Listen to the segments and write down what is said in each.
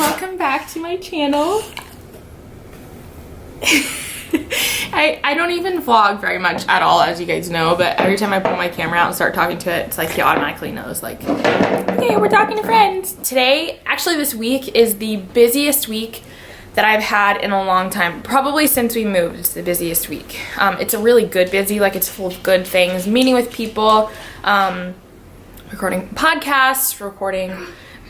welcome back to my channel. I don't even vlog very much at all, as you guys know, but every time I pull my camera out and start talking to it, it's like he automatically knows, like, okay, we're talking to friends. Today, actually this week, is the busiest week that I've had in a long time. Probably since we moved, it's the busiest week. It's a really good busy, like it's full of good things, meeting with people, recording podcasts, recording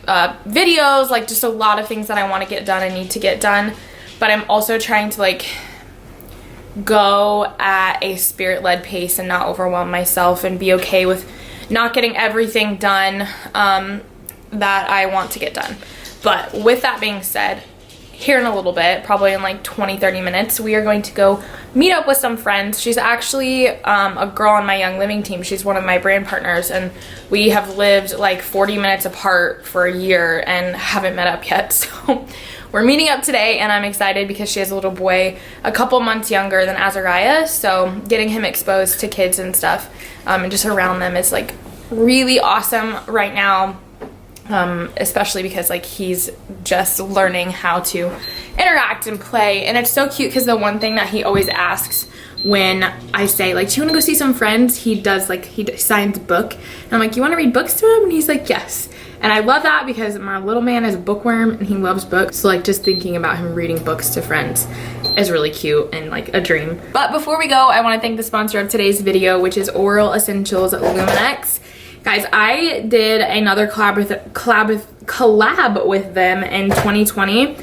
videos, like just a lot of things that I want to get done and need to get done. But I'm also trying to like go at a spirit-led pace and not overwhelm myself and be okay with not getting everything done that I want to get done. But with that being said, here in a little bit, probably in like 20-30 minutes, we are going to go meet up with some friends. She's actually a girl on my Young Living team. She's one of my brand partners, and we have lived like 40 minutes apart for a year and haven't met up yet. So we're meeting up today, and I'm excited because she has a little boy a couple months younger than Azariah, so getting him exposed to kids and stuff and just around them is like really awesome right now. Especially because like he's just learning how to interact and play, and it's so cute because the one thing that he always asks when I say like, do you want to go see some friends, he does, like, he signs a book, and I'm like, you want to read books to him? And he's like, yes. And I love that because my little man is a bookworm and he loves books, so like just thinking about him reading books to friends is really cute and like a dream. But before we go, I want to thank the sponsor of today's video, which is Oral Essentials Luminex. Guys, I did another collab with them in 2020.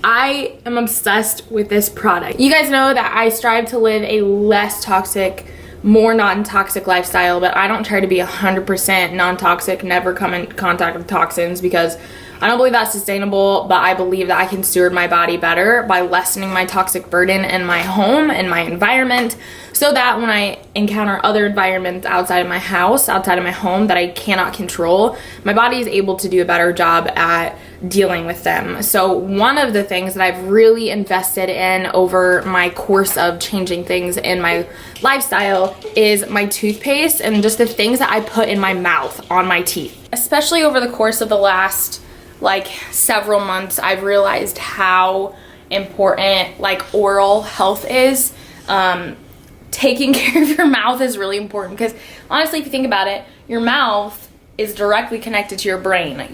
I am obsessed with this product. You guys know that I strive to live a less toxic, more non-toxic lifestyle, but I don't try to be 100% non-toxic, never come in contact with toxins, because I don't believe that's sustainable, but I believe that I can steward my body better by lessening my toxic burden in my home and my environment, so that when I encounter other environments outside of my house, outside of my home that I cannot control, my body is able to do a better job at dealing with them. So one of the things that I've really invested in over my course of changing things in my lifestyle is my toothpaste and just the things that I put in my mouth on my teeth. Especially over the course of the last like several months, I've realized how important like oral health is. Taking care of your mouth is really important because honestly, if you think about it, your mouth is directly connected to your brain.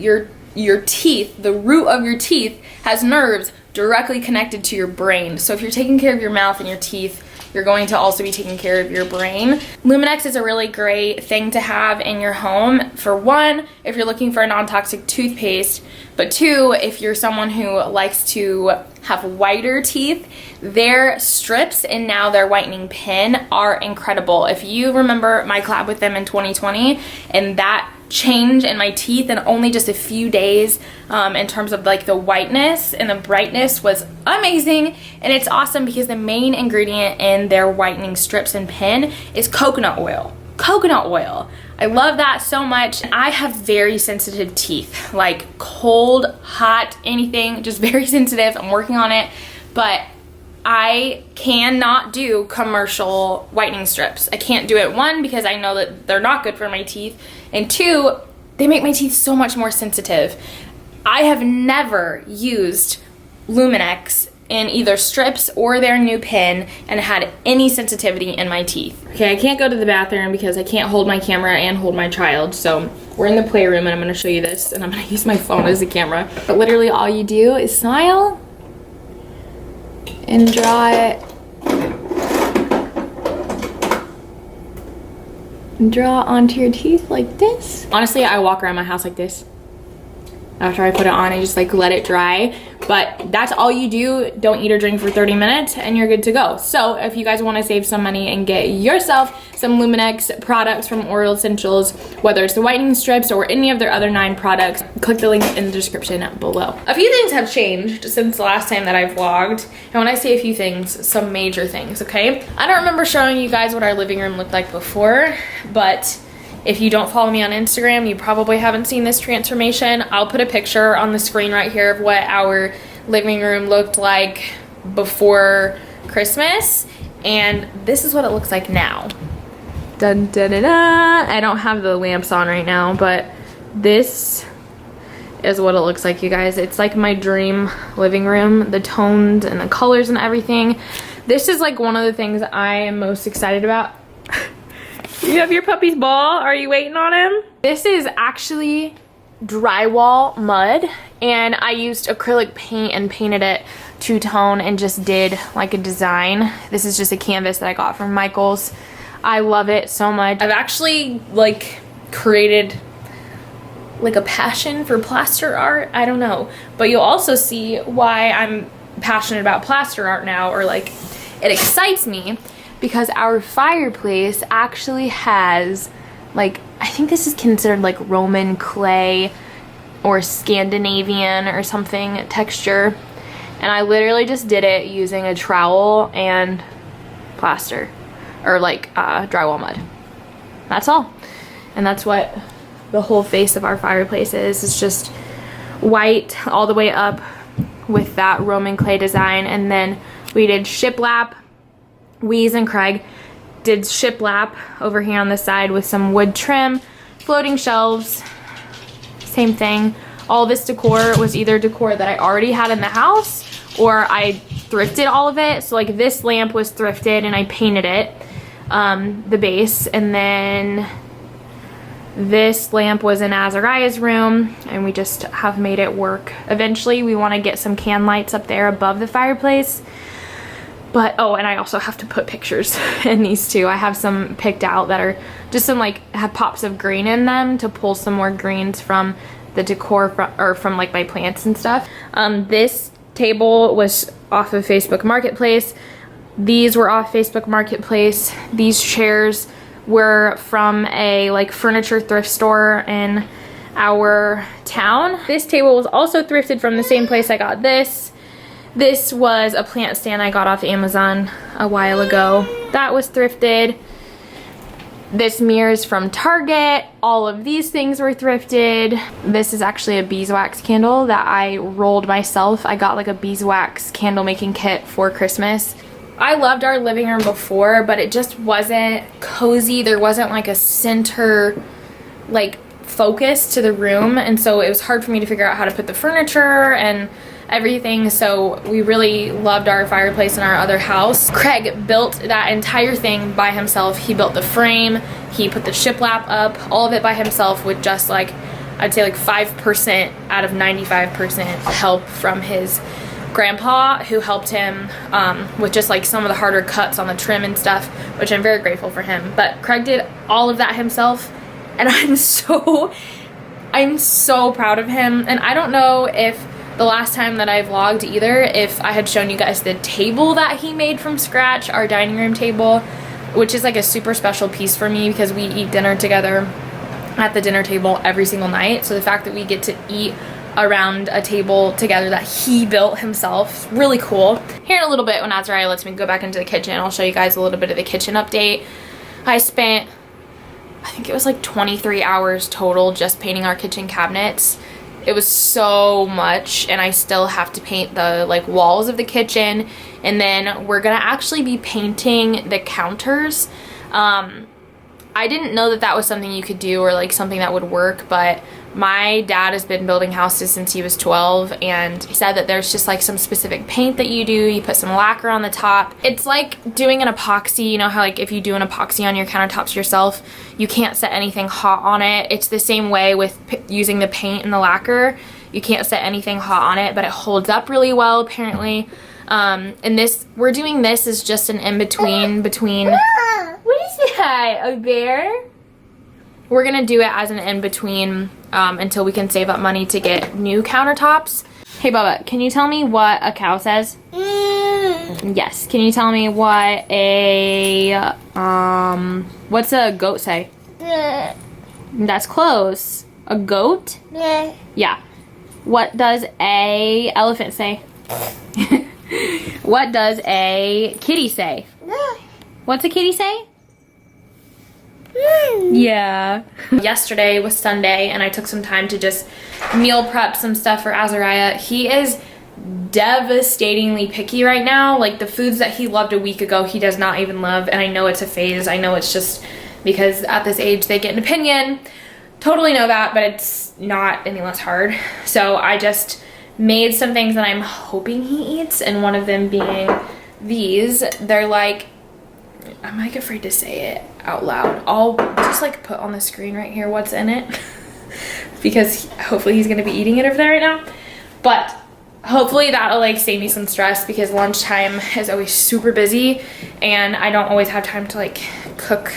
Your teeth, the root of your teeth has nerves directly connected to your brain. So if you're taking care of your mouth and your teeth, you're going to also be taking care of your brain. Luminex is a really great thing to have in your home. For one, if you're looking for a non-toxic toothpaste, but two, if you're someone who likes to have whiter teeth, their strips and now their whitening pen are incredible. If you remember my collab with them in 2020 and that change in my teeth in only just a few days in terms of like the whiteness and the brightness was amazing. And it's awesome because the main ingredient in their whitening strips and pen is coconut oil. Coconut oil. I love that so much. I have very sensitive teeth, like cold, hot, anything, just very sensitive. I'm working on it, but I cannot do commercial whitening strips. I can't do it, one, because I know that they're not good for my teeth, and two, they make my teeth so much more sensitive. I have never used Luminex in either strips or their new pen and had any sensitivity in my teeth. Okay, I can't go to the bathroom because I can't hold my camera and hold my child, so we're in the playroom and I'm gonna show you this, and I'm gonna use my phone as a camera. But literally all you do is smile and draw it. And draw onto your teeth like this. Honestly, I walk around my house like this. After I put it on, I just like let it dry. But that's all you do. Don't eat or drink for 30 minutes and you're good to go. So if you guys want to save some money and get yourself some Luminex products from Oral Essentials, whether it's the whitening strips or any of their other 9 products, click the link in the description below. A few things have changed since the last time that I vlogged. And when I say a few things, some major things, okay? I don't remember showing you guys what our living room looked like before, but if you don't follow me on Instagram, you probably haven't seen this transformation. I'll put a picture on the screen right here of what our living room looked like before Christmas. And this is what it looks like now. Dun, dun, dun, dun. I don't have the lamps on right now, but this is what it looks like, you guys. It's like my dream living room, the tones and the colors and everything. This is like one of the things I am most excited about. You have your puppy's ball. Are you waiting on him? This is actually drywall mud, and I used acrylic paint and painted it two-tone and just did like a design. This is just a canvas that I got from Michael's. I love it so much. I've actually like created like a passion for plaster art. I don't know, but you'll also see why I'm passionate about plaster art now, or like it excites me, because our fireplace actually has like, I think this is considered like Roman clay or Scandinavian or something texture, and I literally just did it using a trowel and plaster, or like drywall mud. That's all. And that's what the whole face of our fireplace is. It's just white all the way up with that Roman clay design. And then we did shiplap. Weeze and Craig did shiplap over here on the side with some wood trim, floating shelves, same thing. All this decor was either decor that I already had in the house, or I thrifted all of it. So like this lamp was thrifted and I painted it, the base, and then this lamp was in Azariah's room, and we just have made it work. Eventually we want to get some can lights up there above the fireplace. But, oh, and I also have to put pictures in these too. I have some picked out that are just some like, have pops of green in them to pull some more greens from the decor from like my plants and stuff. This table was off of Facebook Marketplace. These were off Facebook Marketplace. These chairs were from a like furniture thrift store in our town. This table was also thrifted from the same place I got this. This was a plant stand I got off Amazon a while ago. That was thrifted. This mirror is from Target. All of these things were thrifted. This is actually a beeswax candle that I rolled myself. I got like a beeswax candle making kit for Christmas. I loved our living room before, but it just wasn't cozy. There wasn't like a center like focus to the room, and so it was hard for me to figure out how to put the furniture and everything. So we really loved our fireplace in our other house. Craig built that entire thing by himself. He built the frame, he put the shiplap up, all of it by himself, with just like, I'd say like 5% out of 95% help from his grandpa, who helped him with just like some of the harder cuts on the trim and stuff, which I'm very grateful for him. But Craig did all of that himself, and I'm so proud of him. And I don't know if the last time that I vlogged either, if I had shown you guys the table that he made from scratch, our dining room table, which is like a super special piece for me because we eat dinner together at the dinner table every single night. So the fact that we get to eat around a table together that he built himself, really cool. Here in a little bit, when Azariah lets me go back into the kitchen, I'll show you guys a little bit of the kitchen update. I spent, I think it was like 23 hours total just painting our kitchen cabinets. It was so much, and I still have to paint the like walls of the kitchen, and then we're gonna actually be painting the counters. I didn't know that that was something you could do, or like something that would work, but my dad has been building houses since he was 12, and he said that there's just like some specific paint that you do. You put some lacquer on the top. It's like doing an epoxy. You know how like if you do an epoxy on your countertops yourself, you can't set anything hot on it. It's the same way with using the paint and the lacquer. You can't set anything hot on it, but it holds up really well apparently. And this, we're doing this is just an in-between between, what is that, a bear? We're gonna do it as an in-between until we can save up money to get new countertops. Hey Bubba, can you tell me what a cow says? Yes, can you tell me what a, what's a goat say? That's close. A goat? Yeah. What does a elephant say? What does a kitty say? What's a kitty say? Yeah. Yesterday was Sunday, and I took some time to just meal prep some stuff for Azariah. He is devastatingly picky right now. Like the foods that he loved a week ago, he does not even love, and I know it's a phase. I know it's just because at this age they get an opinion. totally know that, but it's not any less hard. So I just made some things that I'm hoping he eats, and one of them being these. They're like, I'm like afraid to say it out loud. I'll just like put on the screen right here what's in it because hopefully he's gonna be eating it over there right now. But hopefully that'll like save me some stress, because lunchtime is always super busy and I don't always have time to like cook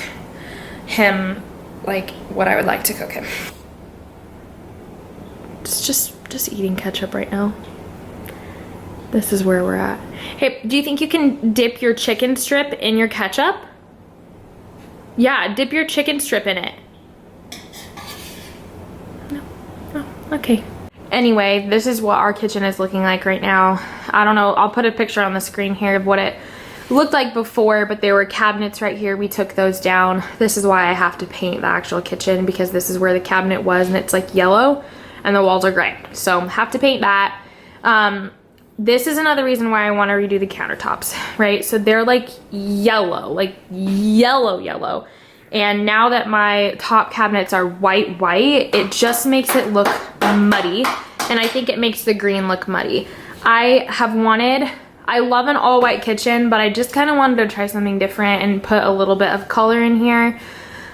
him like what I would like to cook him. It's just eating ketchup right now. This is where we're at. Hey, do you think you can dip your chicken strip in your ketchup? Yeah, dip your chicken strip in it. No, oh, okay. Anyway, this is what our kitchen is looking like right now. I don't know, I'll put a picture on the screen here of what it looked like before, but there were cabinets right here. We took those down. This is why I have to paint the actual kitchen, because this is where the cabinet was and it's like yellow and the walls are gray. So have to paint that. This is another reason why I want to redo the countertops, right? So they're like yellow, like yellow. And now that my top cabinets are white, it just makes it look muddy. And I think it makes the green look muddy. I love an all white kitchen, but I just kind of wanted to try something different and put a little bit of color in here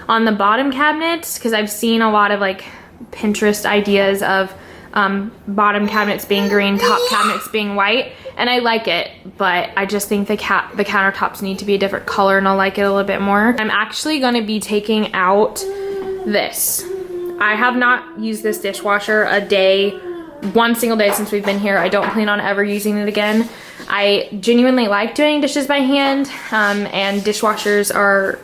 on the bottom cabinets, because I've seen a lot of like Pinterest ideas of bottom cabinets being green, top cabinets being white, and I like it, but I just think the countertops need to be a different color and I'll like it a little bit more. I'm actually going to be taking out this. I have not used this dishwasher one single day since we've been here. I don't plan on ever using it again. I genuinely like doing dishes by hand, and dishwashers are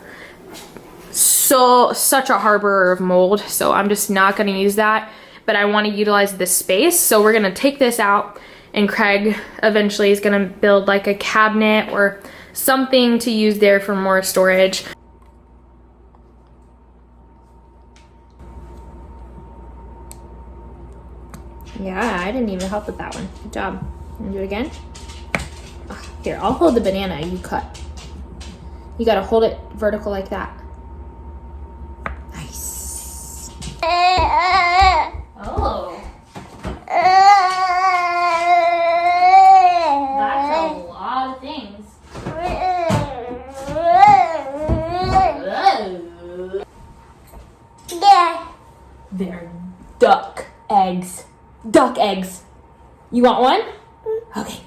such a harborer of mold, so I'm just not going to use that. But I want to utilize this space, so we're going to take this out, and Craig eventually is going to build like a cabinet or something to use there for more storage. Yeah, I didn't even help with that one. Good job. Want to do it again? Oh, here, I'll hold the banana you cut. You got to hold it vertical like that. Nice. Oh. That's a lot of things. Yeah. They're duck eggs. Duck eggs. You want one? Okay.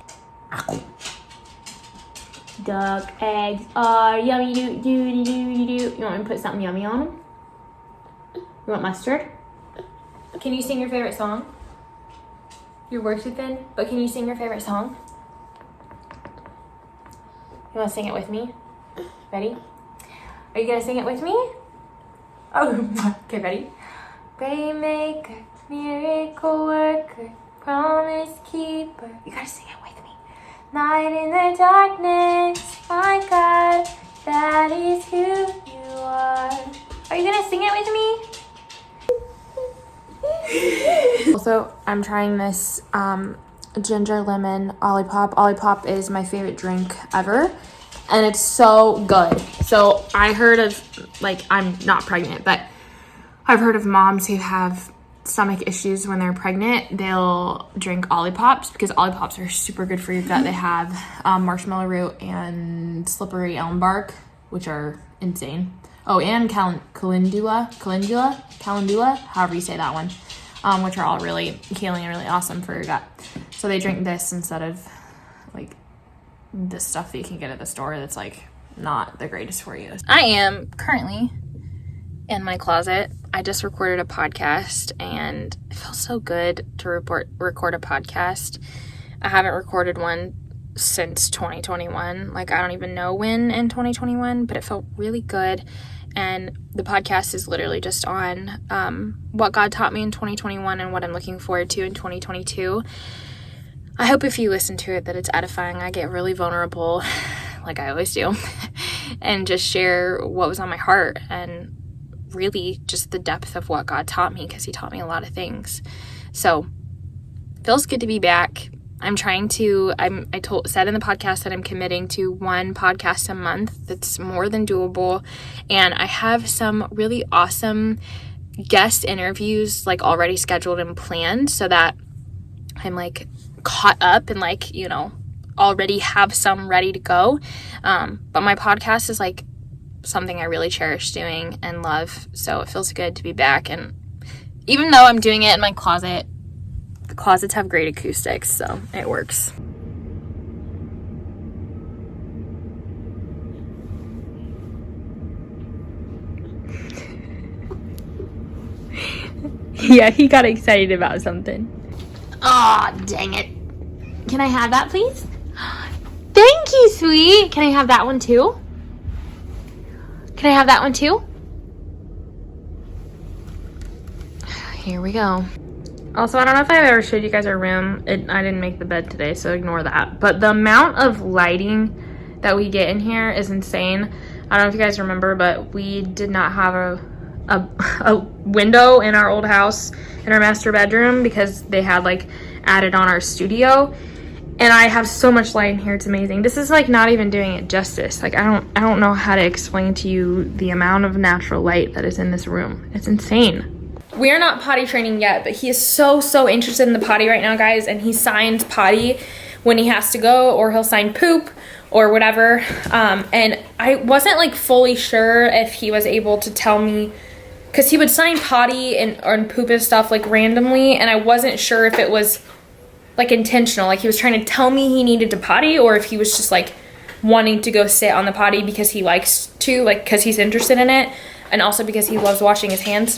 Duck eggs are yummy. Do. You want me to put something yummy on them? You want mustard? Can you sing your favorite song? Your words have been, but can you sing your favorite song? You want to sing it with me? Ready? Are you going to sing it with me? Oh, okay, ready? Waymaker, miracle worker, promise keeper. You got to sing it with me. Night in the darkness, my God, that is who you are. Are you going to sing it with me? Also, I'm trying this ginger lemon Olipop. Olipop is my favorite drink ever, and it's so good. So I heard of, like, I'm not pregnant, but I've heard of moms who have stomach issues when they're pregnant. They'll drink Olipops because Olipops are super good for your gut. They have marshmallow root and slippery elm bark, which are insane. Oh, and calendula, however you say that one, which are all really healing and really awesome for your gut. So they drink this instead of like this stuff that you can get at the store that's like not the greatest for you. I am currently in my closet. I just recorded a podcast and it feels so good to record a podcast. I haven't recorded one since 2021. Like, I don't even know when in 2021, but it felt really good. And the podcast is literally just on what God taught me in 2021 and what I'm looking forward to in 2022. I hope if you listen to it that it's edifying. I get really vulnerable, like I always do, and just share what was on my heart and really just the depth of what God taught me, because he taught me a lot of things. So it feels good to be back. I'm trying to, said in the podcast that I'm committing to one podcast a month. That's more than doable. And I have some really awesome guest interviews like already scheduled and planned so that I'm like caught up and like, you know, already have some ready to go. But my podcast is like something I really cherish doing and love. So it feels good to be back. And even though I'm doing it in my closet, the closets have great acoustics, so it works. Yeah, he got excited about something. Aw, dang it. Can I have that, please? Thank you, sweet. Can I have that one too? Can I have that one too? Here we go. Also, I don't know if I've ever showed you guys our room. I didn't make the bed today, so ignore that. But the amount of lighting that we get in here is insane. I don't know if you guys remember, but we did not have a window in our old house in our master bedroom because they had like added on our studio. And I have so much light in here, it's amazing. This is like not even doing it justice. Like I don't know how to explain to you the amount of natural light that is in this room. It's insane. We are not potty training yet, but he is so interested in the potty right now, guys, and he signs potty when he has to go, or he'll sign poop or whatever. And I wasn't like fully sure if he was able to tell me, because he would sign potty and poop and stuff like randomly, and I wasn't sure if it was like intentional, like he was trying to tell me he needed to potty, or if he was just like wanting to go sit on the potty because he likes to, like because he's interested in it, and also because he loves washing his hands.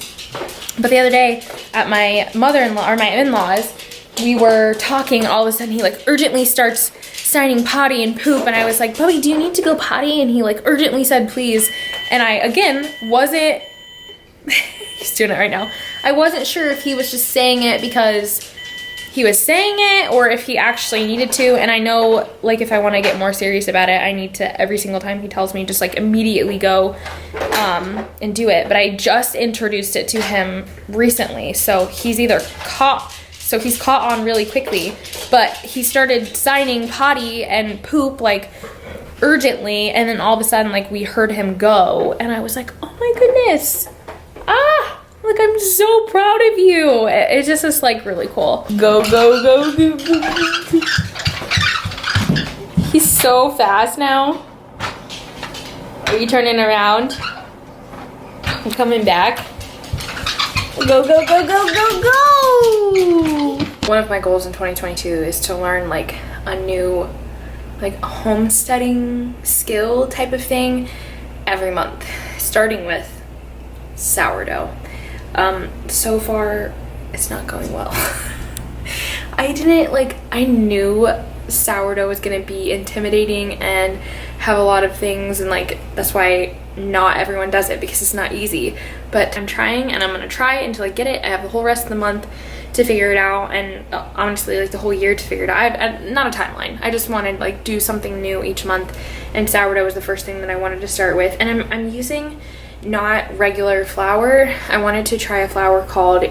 But the other day at my mother-in-law or my in-laws, we were talking, all of a sudden he like urgently starts signing potty and poop, and I was like, Bubby, do you need to go potty? And he like urgently said please, and I again wasn't he's doing it right now. I wasn't sure if he was just saying it because he was saying it or if he actually needed to. And I know like if I want to get more serious about it, I need to, every single time he tells me, just like immediately go and do it. But I just introduced it to him recently, so he's either caught on really quickly, but he started signing potty and poop like urgently, and then all of a sudden like we heard him go, and I was like, oh my goodness, like I'm so proud of you. It's just like really cool. Go. He's so fast now. Are you turning around? I'm coming back. Go. One of my goals in 2022 is to learn like a new like homesteading skill type of thing every month, starting with sourdough. So far it's not going well. I knew sourdough was gonna be intimidating and have a lot of things, and like that's why not everyone does it, because it's not easy. But I'm trying, and I'm gonna try until I get it. I have the whole rest of the month to figure it out, and honestly like the whole year to figure it out. I not a timeline, I just wanted like do something new each month, and sourdough was the first thing that I wanted to start with. And I'm using not regular flour. I wanted to try a flour called, I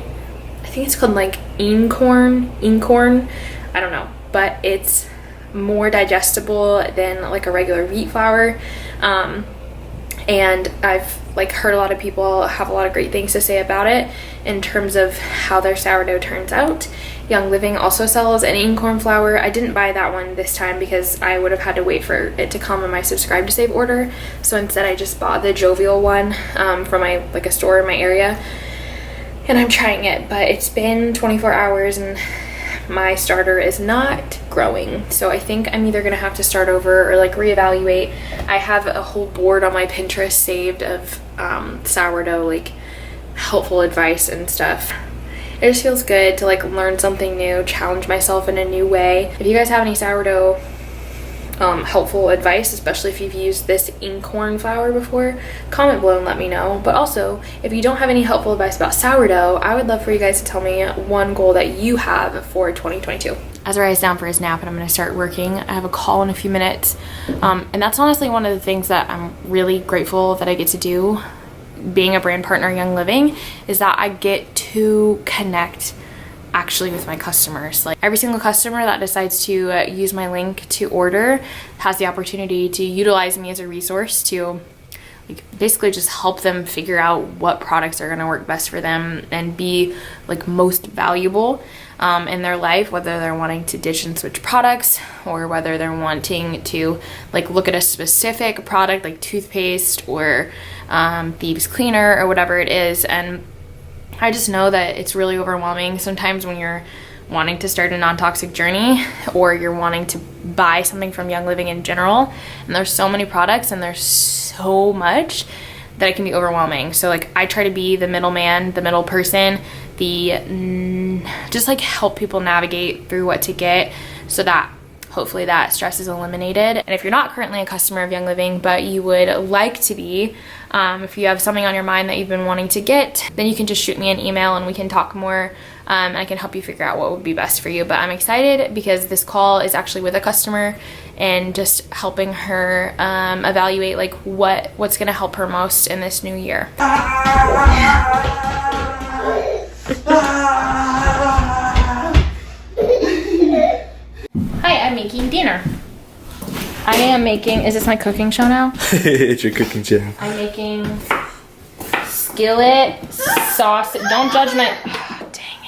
think it's called like einkorn, I don't know, but it's more digestible than like a regular wheat flour. And I've like heard a lot of people have a lot of great things to say about it in terms of how their sourdough turns out. Young Living also sells an einkorn flour. I didn't buy that one this time because I would have had to wait for it to come in my subscribe to save order. So instead I just bought the Jovial one from a store in my area. And I'm trying it, but it's been 24 hours and my starter is not growing. So I think I'm either gonna have to start over or like reevaluate. I have a whole board on my Pinterest saved of sourdough like helpful advice and stuff. It just feels good to like learn something new, challenge myself in a new way. If you guys have any sourdough helpful advice, especially if you've used this einkorn flour before, comment below and let me know. But also, if you don't have any helpful advice about sourdough, I would love for you guys to tell me one goal that you have for 2022. Ezra is down for his nap and I'm going to start working. I have a call in a few minutes, and that's honestly one of the things that I'm really grateful that I get to do being a brand partner Young Living, is that I get to connect actually with my customers. Like every single customer that decides to use my link to order has the opportunity to utilize me as a resource to like basically just help them figure out what products are going to work best for them and be like most valuable in their life, whether they're wanting to ditch and switch products or whether they're wanting to like look at a specific product like toothpaste or Thieves cleaner or whatever it is. And I just know that it's really overwhelming sometimes when you're wanting to start a non-toxic journey or you're wanting to buy something from Young Living in general, and there's so many products and there's so much that it can be overwhelming. So like I try to be the middleman, the middle person, just like help people navigate through what to get so that hopefully that stress is eliminated. And if you're not currently a customer of Young Living but you would like to be, if you have something on your mind that you've been wanting to get, then you can just shoot me an email and we can talk more, and I can help you figure out what would be best for you. But I'm excited because this call is actually with a customer and just helping her evaluate like what's gonna help her most in this new year. Hi, I'm making dinner. I am making, is this my cooking show now? It's your cooking show. I'm making skillet sauce. Don't judge my, oh, dang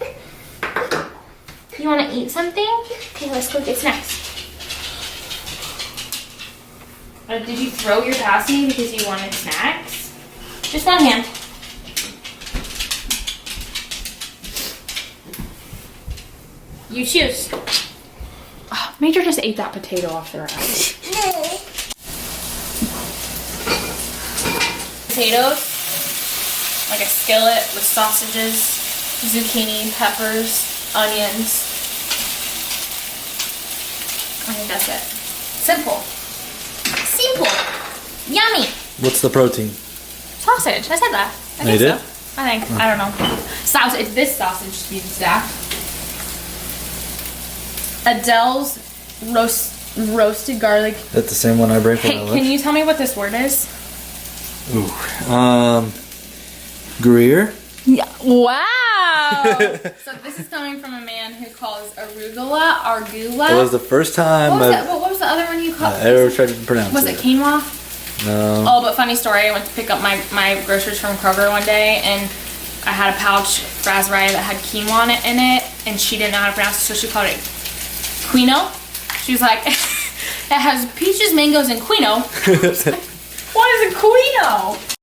it. You wanna eat something? Okay, let's go get snacks. Did you throw your passy because you wanted snacks? Just one hand. You choose. Oh, Major just ate that potato off the ground. Potatoes, like a skillet with sausages, zucchini, peppers, onions. I think that's it. Simple. Simple. Yummy. What's the protein? Sausage. I said that. I think You did? so. I think. Oh. I don't know. Sausage. It's this sausage to be exact. Adele's roasted garlic. That's the same one I break when I Hey, look. can you tell me what this word is? Ooh. Gruyere? Yeah. Wow. So this is coming from a man who calls arugula. It was the first time What was the other one you called? I ever tried to pronounce Was it quinoa? No. Oh, but funny story. I went to pick up my groceries from Kroger one day, and I had a pouch raspberry that had quinoa in it, and she didn't know how to pronounce it, so she called it quino. She was like, it has peaches, mangoes, and quino. What is a quino?